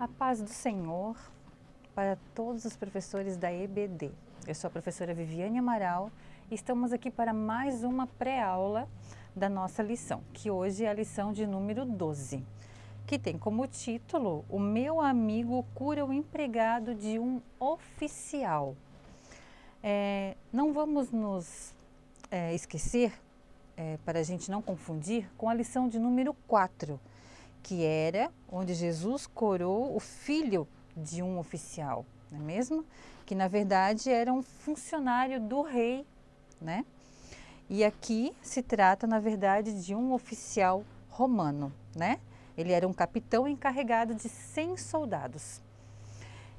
A paz do Senhor para todos os professores da EBD. Eu sou a professora Viviane Amaral e estamos aqui para mais uma pré-aula da nossa lição, que hoje é a lição de número 12, que tem como título O meu amigo cura o empregado de um oficial. Não vamos nos esquecer, para a gente não confundir, com a lição de número 4, que era onde Jesus curou o filho de um oficial, não é mesmo? Que na verdade era um funcionário do rei, né? E aqui se trata na verdade de um oficial romano, né? Ele era um capitão encarregado de 100 soldados.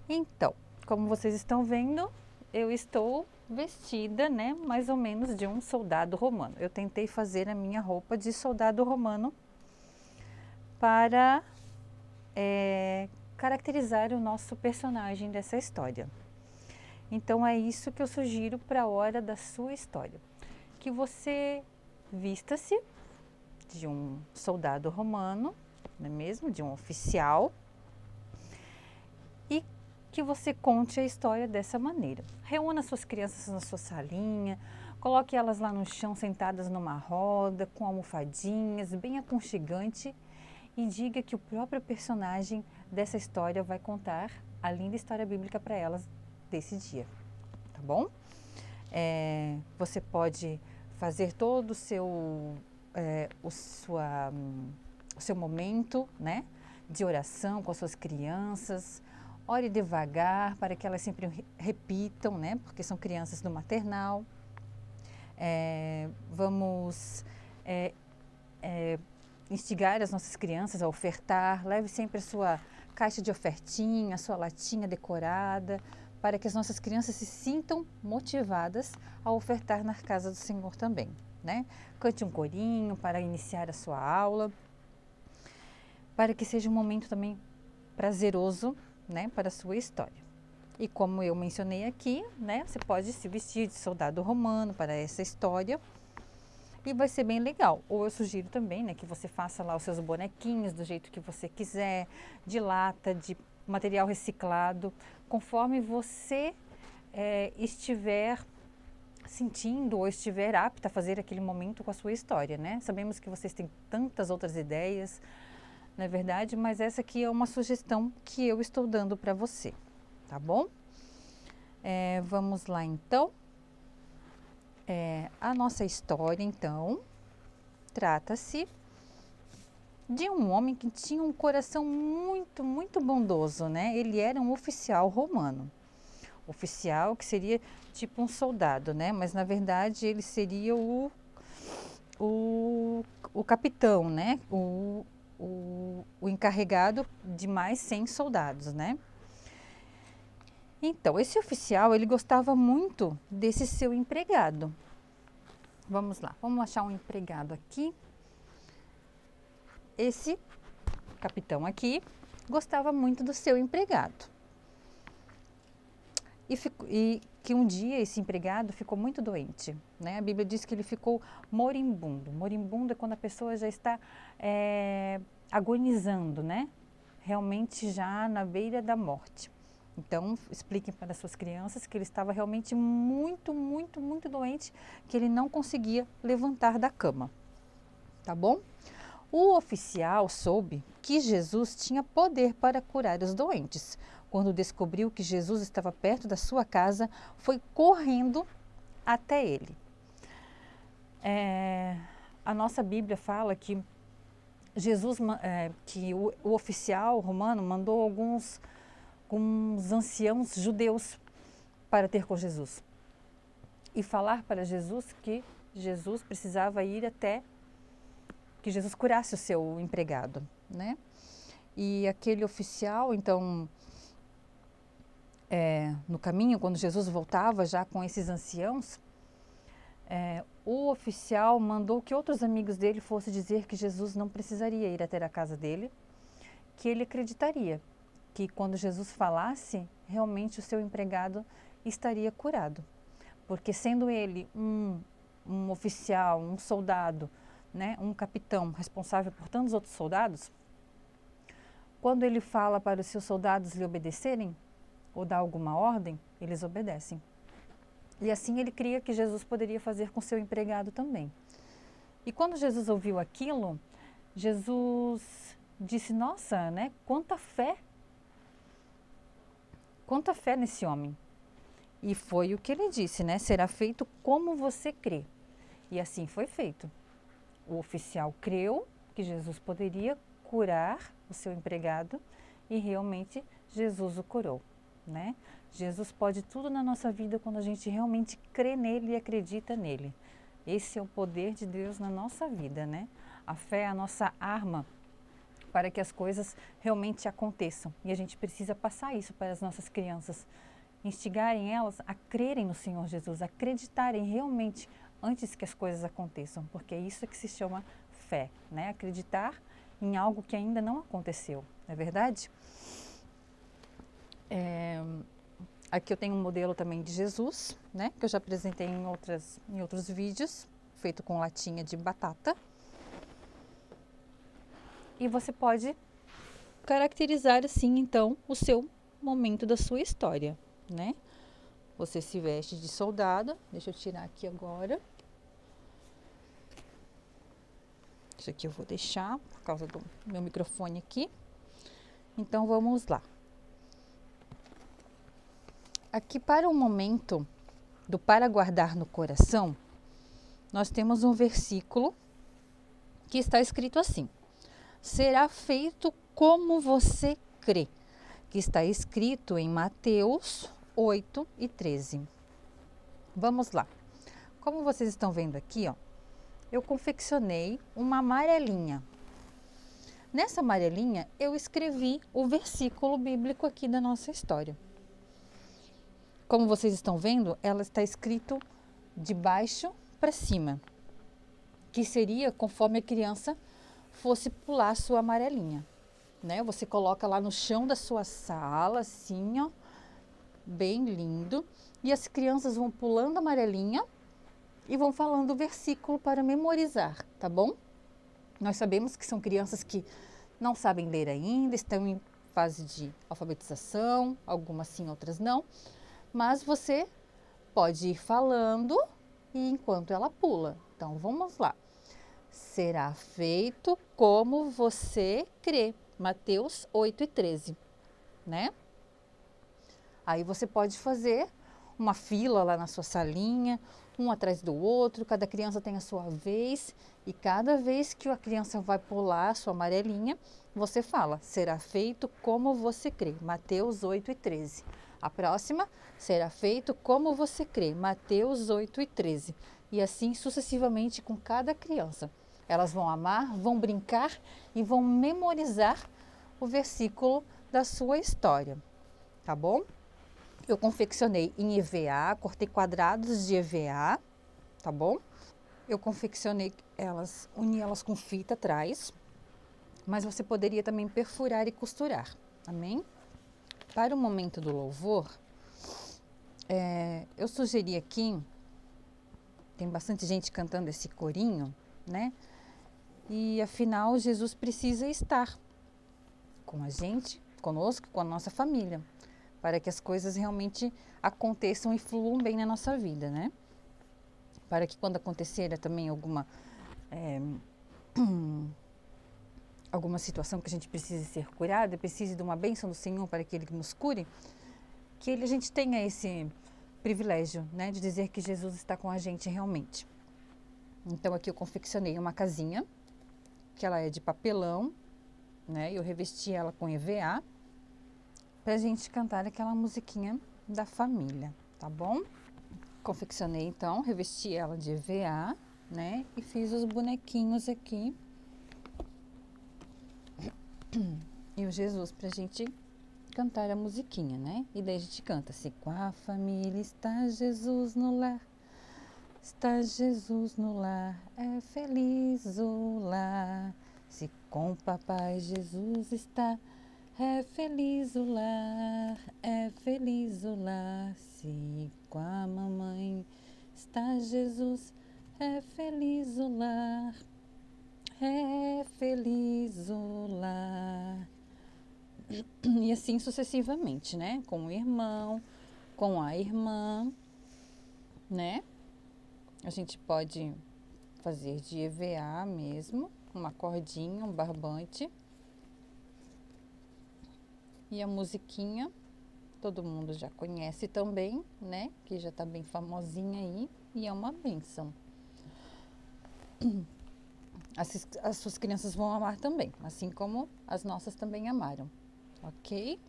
Então, como vocês estão vendo, eu estou vestida, né, mais ou menos de um soldado romano. Eu tentei fazer a minha roupa de soldado romano para caracterizar o nosso personagem dessa história. Então é isso que eu sugiro para a hora da sua história, que você vista-se de um soldado romano, não é mesmo? De um oficial, e que você conte a história dessa maneira. Reúna suas crianças na sua salinha, coloque elas lá no chão sentadas numa roda, com almofadinhas, bem aconchegante, e diga que o próprio personagem dessa história vai contar a linda história bíblica para elas desse dia, tá bom? Você pode fazer todo o seu momento, né, de oração com as suas crianças. Ore devagar para que elas sempre repitam, né, porque são crianças do maternal. Vamos instigar as nossas crianças a ofertar. Leve sempre a sua caixa de ofertinha, a sua latinha decorada, para que as nossas crianças se sintam motivadas a ofertar na casa do Senhor também, né? Cante um corinho para iniciar a sua aula, para que seja um momento também prazeroso, né, para a sua história. E como eu mencionei aqui, né, você pode se vestir de soldado romano para essa história, e vai ser bem legal. Ou eu sugiro também, né, que você faça lá os seus bonequinhos do jeito que você quiser, de lata, de material reciclado, conforme você estiver sentindo ou estiver apta a fazer aquele momento com a sua história, né? Sabemos que vocês têm tantas outras ideias, não é verdade? Mas essa aqui é uma sugestão que eu estou dando para você, tá bom? Vamos lá então. A nossa história, então, trata-se de um homem que tinha um coração muito, muito bondoso, né? Ele era um oficial romano. Oficial que seria tipo um soldado, né? Mas na verdade ele seria o capitão, né? O encarregado de mais 100 soldados, né? Então, esse oficial, ele gostava muito desse seu empregado. Vamos lá, vamos achar um empregado aqui. Esse capitão aqui gostava muito do seu empregado. E que um dia esse empregado ficou muito doente, né? A Bíblia diz que ele ficou moribundo. Moribundo é quando a pessoa já está agonizando, né? Realmente já na beira da morte. Então, expliquem para as suas crianças que ele estava realmente muito, muito, muito doente, que ele não conseguia levantar da cama, tá bom? O oficial soube que Jesus tinha poder para curar os doentes. Quando descobriu que Jesus estava perto da sua casa, foi correndo até ele. A nossa Bíblia fala que o oficial romano mandou alguns anciãos judeus para ter com Jesus e falar para Jesus que Jesus precisava ir até que Jesus curasse o seu empregado, né? E aquele oficial, então, no caminho, quando Jesus voltava já com esses anciãos, o oficial mandou que outros amigos dele fossem dizer que Jesus não precisaria ir até a casa dele, que ele acreditaria que quando Jesus falasse, realmente o seu empregado estaria curado. Porque sendo ele um oficial, um soldado, né, um capitão responsável por tantos outros soldados, quando ele fala para os seus soldados lhe obedecerem, ou dar alguma ordem, eles obedecem. E assim ele cria que Jesus poderia fazer com seu empregado também. E quando Jesus ouviu aquilo, Jesus disse, nossa, né, quanta fé nesse homem. E foi o que ele disse, né, será feito como você crê. E assim foi feito. O oficial creu que Jesus poderia curar o seu empregado e realmente Jesus o curou, né? Jesus pode tudo na nossa vida quando a gente realmente crê nele e acredita nele. Esse é o poder de Deus na nossa vida, né? A fé é a nossa arma para que as coisas realmente aconteçam. E a gente precisa passar isso para as nossas crianças, instigarem elas a crerem no Senhor Jesus, acreditarem realmente antes que as coisas aconteçam, porque é isso que se chama fé, né? Acreditar em algo que ainda não aconteceu, não é verdade? Aqui eu tenho um modelo também de Jesus, né? Que eu já apresentei em outros vídeos, feito com latinha de batata. E você pode caracterizar assim, então, o seu momento da sua história, né? Você se veste de soldado. Deixa eu tirar aqui agora. Isso aqui eu vou deixar por causa do meu microfone aqui. Então, vamos lá. Aqui para o momento do para guardar no coração, nós temos um versículo que está escrito assim: será feito como você crê, que está escrito em Mateus 8:13. Vamos lá. Como vocês estão vendo aqui, ó, eu confeccionei uma amarelinha. Nessa amarelinha, eu escrevi o versículo bíblico aqui da nossa história. Como vocês estão vendo, ela está escrito de baixo para cima, que seria conforme a criança fosse pular a sua amarelinha, né? Você coloca lá no chão da sua sala, assim, ó, bem lindo, e as crianças vão pulando a amarelinha e vão falando o versículo para memorizar, tá bom? Nós sabemos que são crianças que não sabem ler ainda, estão em fase de alfabetização, algumas sim, outras não, mas você pode ir falando e enquanto ela pula. Então, vamos lá. Será feito como você crê. Mateus 8:13, né? Aí você pode fazer uma fila lá na sua salinha, um atrás do outro, cada criança tem a sua vez, e cada vez que a criança vai pular a sua amarelinha, você fala, será feito como você crê. Mateus 8:13. A próxima, será feito como você crê. Mateus 8:13. E assim sucessivamente com cada criança. Elas vão amar, vão brincar e vão memorizar o versículo da sua história, tá bom? Eu confeccionei em EVA, cortei quadrados de EVA, tá bom? Eu confeccionei elas, uni elas com fita atrás, mas você poderia também perfurar e costurar, amém? Para o momento do louvor, eu sugeri aqui, tem bastante gente cantando esse corinho, né? E afinal, Jesus precisa estar com a gente, conosco, com a nossa família, para que as coisas realmente aconteçam e fluam bem na nossa vida, né? Para que quando acontecer também alguma situação que a gente precise ser curada, precise de uma bênção do Senhor para que Ele nos cure, que a gente tenha esse privilégio, né, de dizer que Jesus está com a gente realmente. Então aqui eu confeccionei uma casinha, que ela é de papelão, né, eu revesti ela com EVA, para a gente cantar aquela musiquinha da família, tá bom? Confeccionei então, revesti ela de EVA, né, e fiz os bonequinhos aqui e o Jesus pra gente cantar a musiquinha, né? E daí a gente canta assim, com a família está Jesus no lar, está Jesus no lar, é feliz o lar. Se com o papai Jesus está, é feliz o lar, é feliz o lar. Se com a mamãe está Jesus, é feliz o lar, é feliz o lar. E assim sucessivamente, né? Com o irmão, com a irmã, né? A gente pode fazer de EVA mesmo, uma cordinha, um barbante. E a musiquinha, todo mundo já conhece também, né? Que já tá bem famosinha aí e é uma bênção. As suas crianças vão amar também, assim como as nossas também amaram, ok?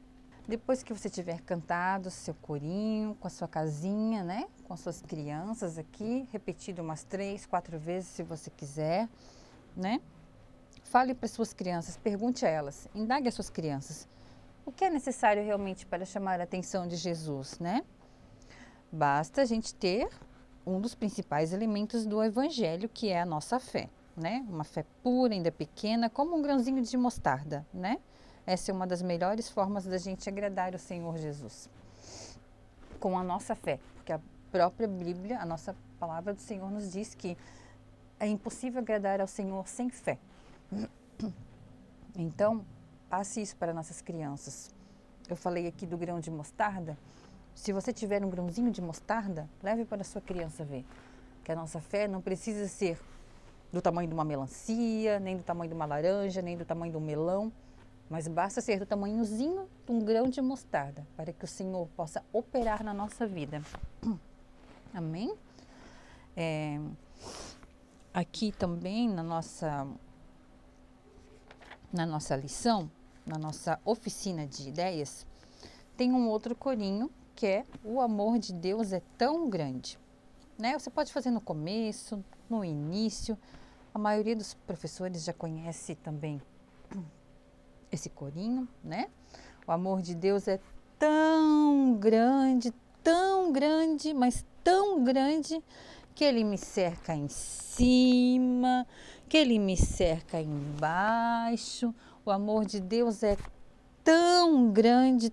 Depois que você tiver cantado seu corinho, com a sua casinha, né? Com as suas crianças aqui, repetido umas 3, 4 vezes se você quiser, né? Fale para suas crianças, pergunte a elas, indague as suas crianças. O que é necessário realmente para chamar a atenção de Jesus, né? Basta a gente ter um dos principais elementos do Evangelho, que é a nossa fé, né? Uma fé pura, ainda pequena, como um grãozinho de mostarda, né? Essa é uma das melhores formas da gente agradar o Senhor Jesus. Com a nossa fé, porque a própria Bíblia, a nossa palavra do Senhor nos diz que é impossível agradar ao Senhor sem fé. Então, passe isso para nossas crianças. Eu falei aqui do grão de mostarda. Se você tiver um grãozinho de mostarda, leve para a sua criança ver. Que a nossa fé não precisa ser do tamanho de uma melancia, nem do tamanho de uma laranja, nem do tamanho de um melão, mas basta ser do tamanhozinho de um grão de mostarda, para que o Senhor possa operar na nossa vida. Amém? Aqui também na nossa lição, na nossa oficina de ideias, tem um outro corinho que é o amor de Deus é tão grande, né? Você pode fazer no começo, no início. A maioria dos professores já conhece também esse corinho, né? O amor de Deus é tão grande, mas tão grande que ele me cerca em cima, que ele me cerca embaixo. O amor de Deus é tão grande,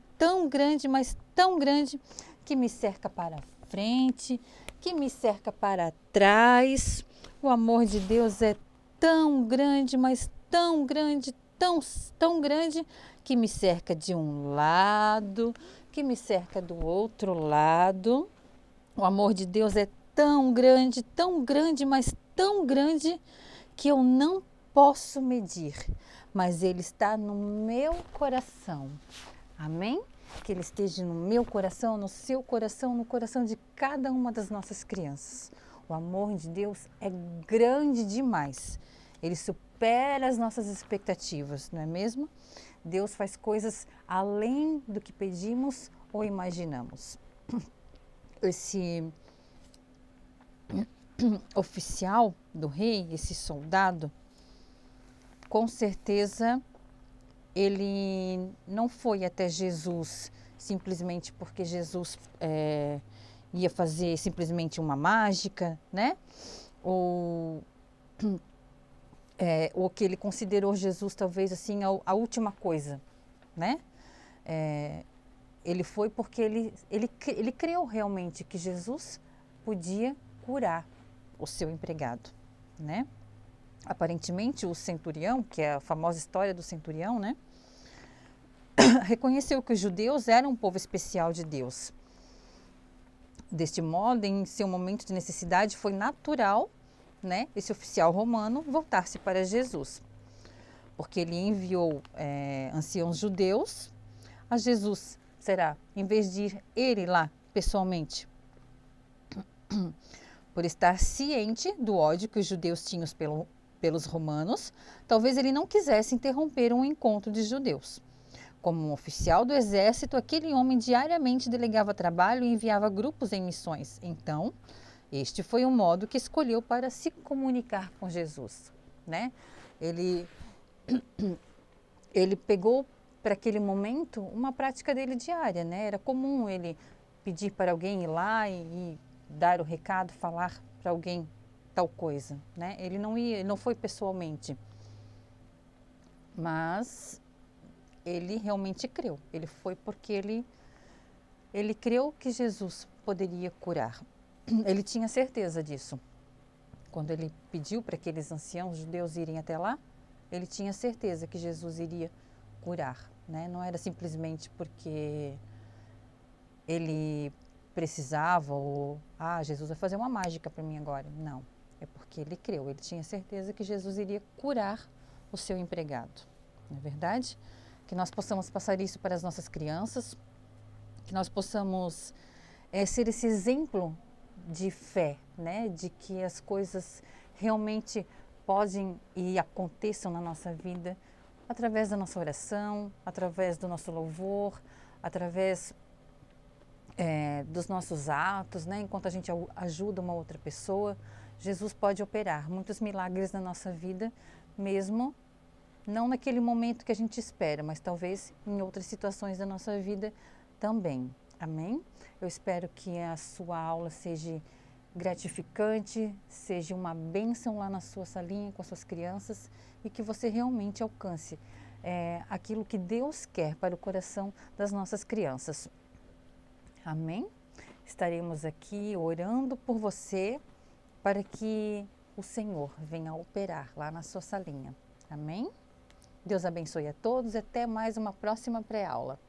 mas tão grande que me cerca para frente, que me cerca para trás. O amor de Deus é tão grande, mas tão grande, tão grande que me cerca de um lado, que me cerca do outro lado. O amor de Deus é tão grande, mas tão grande que eu não posso medir, mas ele está no meu coração. Amém? Que ele esteja no meu coração, no seu coração, no coração de cada uma das nossas crianças. O amor de Deus é grande demais. Ele supera as nossas expectativas, não é mesmo? Deus faz coisas além do que pedimos ou imaginamos. Esse oficial do rei, esse soldado, com certeza ele não foi até Jesus simplesmente porque Jesus ia fazer simplesmente uma mágica, né? Ou que ele considerou Jesus talvez assim a última coisa, né? Ele foi porque ele creu realmente que Jesus podia curar o seu empregado, né? Aparentemente o centurião, que é a famosa história do centurião, né? Reconheceu que os judeus eram um povo especial de Deus. Deste modo, em seu momento de necessidade, foi natural, né, esse oficial romano voltar-se para Jesus, porque ele enviou anciãos judeus a Jesus. Será, em vez de ir ele lá pessoalmente, por estar ciente do ódio que os judeus tinham pelos romanos, talvez ele não quisesse interromper um encontro de judeus. Como um oficial do exército, aquele homem diariamente delegava trabalho e enviava grupos em missões. Então, este foi o modo que escolheu para se comunicar com Jesus, né? Ele pegou para aquele momento uma prática dele diária, né? Era comum ele pedir para alguém ir lá e dar o recado, falar para alguém tal coisa, né? Ele não foi pessoalmente, mas ele realmente creu. Ele foi porque ele creu que Jesus poderia curar. Ele tinha certeza disso. Quando ele pediu para aqueles anciãos judeus irem até lá, ele tinha certeza que Jesus iria curar, né? Não era simplesmente porque ele precisava ou, Jesus vai fazer uma mágica para mim agora. Não, é porque ele creu, ele tinha certeza que Jesus iria curar o seu empregado, não é verdade? Que nós possamos passar isso para as nossas crianças, que nós possamos ser esse exemplo de fé, né? De que as coisas realmente podem e aconteçam na nossa vida através da nossa oração, através do nosso louvor, através dos nossos atos, né? Enquanto a gente ajuda uma outra pessoa, Jesus pode operar muitos milagres na nossa vida, mesmo não naquele momento que a gente espera, mas talvez em outras situações da nossa vida também. Amém? Eu espero que a sua aula seja gratificante, seja uma bênção lá na sua salinha com as suas crianças e que você realmente alcance aquilo que Deus quer para o coração das nossas crianças. Amém? Estaremos aqui orando por você para que o Senhor venha operar lá na sua salinha. Amém? Deus abençoe a todos e até mais uma próxima pré-aula.